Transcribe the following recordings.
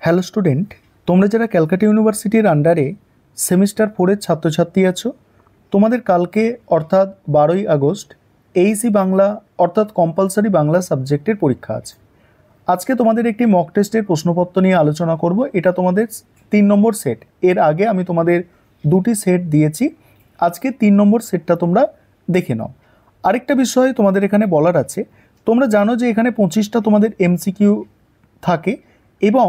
Hello student, তোমরা যারা ক্যালকাটা ইউনিভার্সিটির আন্ডারে সেমিস্টার 4-এর ছাত্রছাত্রী আছো, তোমাদের কালকে অর্থাৎ 12ই আগস্ট এইসি বাংলা অর্থাৎ কম্পালসারি বাংলা সাবজেক্টের পরীক্ষা আছে। আজকে তোমাদের একটি মক টেস্টের প্রশ্নপত্র নিয়ে আলোচনা করব। এটা তোমাদের 3 নম্বর সেট। এর আগে আমি তোমাদের দুটি সেট দিয়েছি, আজকে 3 নম্বর সেটটা তোমরা দেখে নাও। আরেকটা বিষয় তোমাদের এখানে বলার আছে, তোমরা জানো যে এখানে 25টা তোমাদের এমসিকিউ থাকে এবং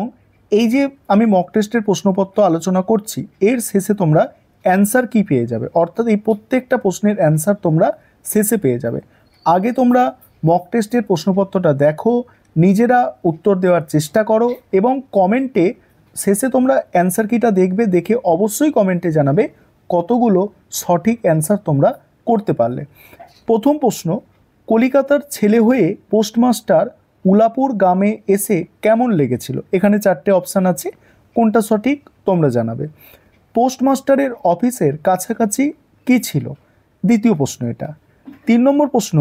এই যে আমি মক টেস্টের প্রশ্নপত্র আলোচনা করছি এর শেষে তোমরা অ্যান্সার কি পেয়ে যাবে, অর্থাৎ এই প্রত্যেকটা প্রশ্নের অ্যান্সার তোমরা শেষে পেয়ে যাবে। আগে তোমরা মক টেস্টের প্রশ্নপত্রটা দেখো, নিজেরা উত্তর দেওয়ার চেষ্টা করো এবং কমেন্টে শেষে তোমরা অ্যান্সার কিটা দেখবে, দেখে অবশ্যই কমেন্টে জানাবে কতগুলো সঠিক অ্যান্সার তোমরা করতে পারলে। প্রথম প্রশ্ন, কলিকাতার ছেলে হয়ে পোস্টমাস্টার উলাপুর গ্রামে এসে কেমন লেগেছিল? এখানে 4টে অপশান আছে, কোনটা সঠিক তোমরা জানাবে। পোস্টমাস্টারের অফিসের কাছাকাছি কী ছিল? দ্বিতীয় প্রশ্ন এটা। 3 নম্বর প্রশ্ন,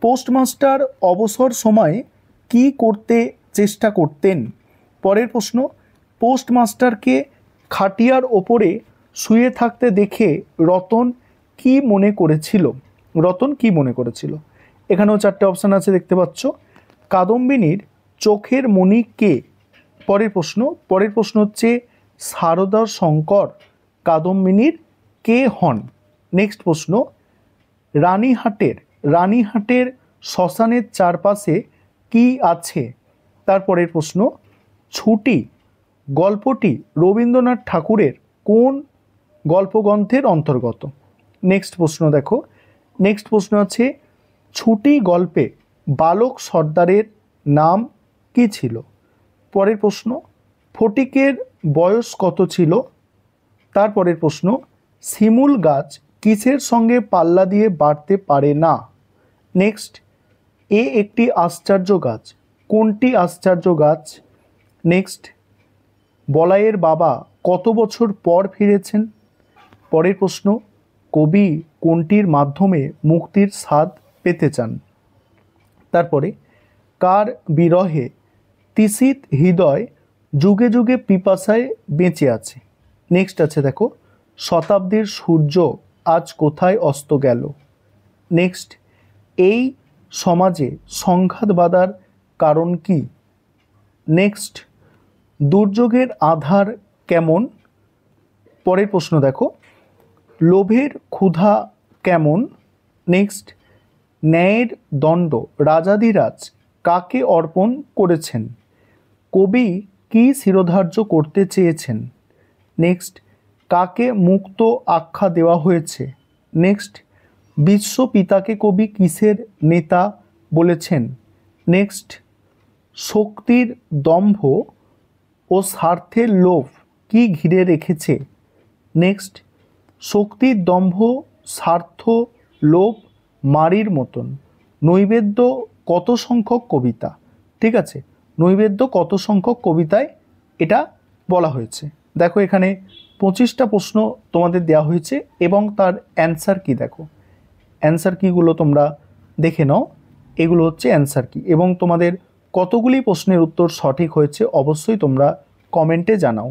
পোস্টমাস্টার অবসর সময়ে কি করতে চেষ্টা করতেন? পরের প্রশ্ন, পোস্টমাস্টারকে খাটিয়ার ওপরে শুয়ে থাকতে দেখে রতন কি মনে করেছিল? রতন কি মনে করেছিল? এখানেও 4টে অপশান আছে, দেখতে পাচ্ছ। কাদম্বিনীর চোখের মণি কে? পরের প্রশ্ন হচ্ছে সারদা শঙ্কর কাদম্বিনীর কে হন? নেক্সট প্রশ্ন, রানীহাটের শ্মশানের চারপাশে কি আছে? তারপরের প্রশ্ন, ছুটি গল্পটি রবীন্দ্রনাথ ঠাকুরের কোন গল্পগ্রন্থের অন্তর্গত? নেক্সট প্রশ্ন দেখো, নেক্সট প্রশ্ন আছে ছুটি গল্পে বালক সর্দারের নাম কি ছিল? পরের প্রশ্ন, ফটিকের বয়স কত ছিল? তারপরের প্রশ্ন, শিমুল গাছ কিসের সঙ্গে পাল্লা দিয়ে বাড়তে পারে না? নেক্সট, এ একটি আশ্চর্য গাছ, কোনটি আশ্চর্য গাছ? নেক্সট, বলাইয়ের বাবা কত বছর পর ফিরেছেন? পরের প্রশ্ন, কবি কোনটির মাধ্যমে মুক্তির স্বাদ পেতে চান? তারপরে, কার বিরহে তিসিত হৃদয় যুগে যুগে পিপাসায় বেঁচে আছে? নেক্সট আছে দেখো, শতাব্দীর সূর্য আজ কোথায় অস্ত গেল? নেক্সট, এই সমাজে সংঘাত বাঁধার কারণ কি? নেক্সট, দুর্যোগের আধার কেমন? পরের প্রশ্ন দেখো, লোভের ক্ষুধা কেমন? নেক্সট, ন্যায়ের দণ্ড রাজাধিরাজ কাকে অর্পণ করেছেন? কবি কি শিরোধার্য করতে চেয়েছেন? নেক্সট, কাকে মুক্ত আখ্যা দেওয়া হয়েছে? নেক্সট, বিশ্বপিতাকে কবি কিসের নেতা বলেছেন? নেক্সট, শক্তির দম্ভ ও স্বার্থের লোভ কি ঘিরে রেখেছে? নেক্সট, শক্তির দম্ভ স্বার্থ লোভ মারির মতন। নৈবেদ্য কত সংখ্যক কবিতা? ঠিক আছে, নৈবেদ্য কত সংখ্যক কবিতায় এটা বলা হয়েছে। দেখো এখানে 25টা প্রশ্ন তোমাদের দেওয়া হয়েছে এবং তার অ্যান্সার কি দেখো। অ্যান্সার কিগুলো তোমরা দেখে নাও, এগুলো হচ্ছে অ্যান্সার কি এবং তোমাদের কতগুলি প্রশ্নের উত্তর সঠিক হয়েছে অবশ্যই তোমরা কমেন্টে জানাও।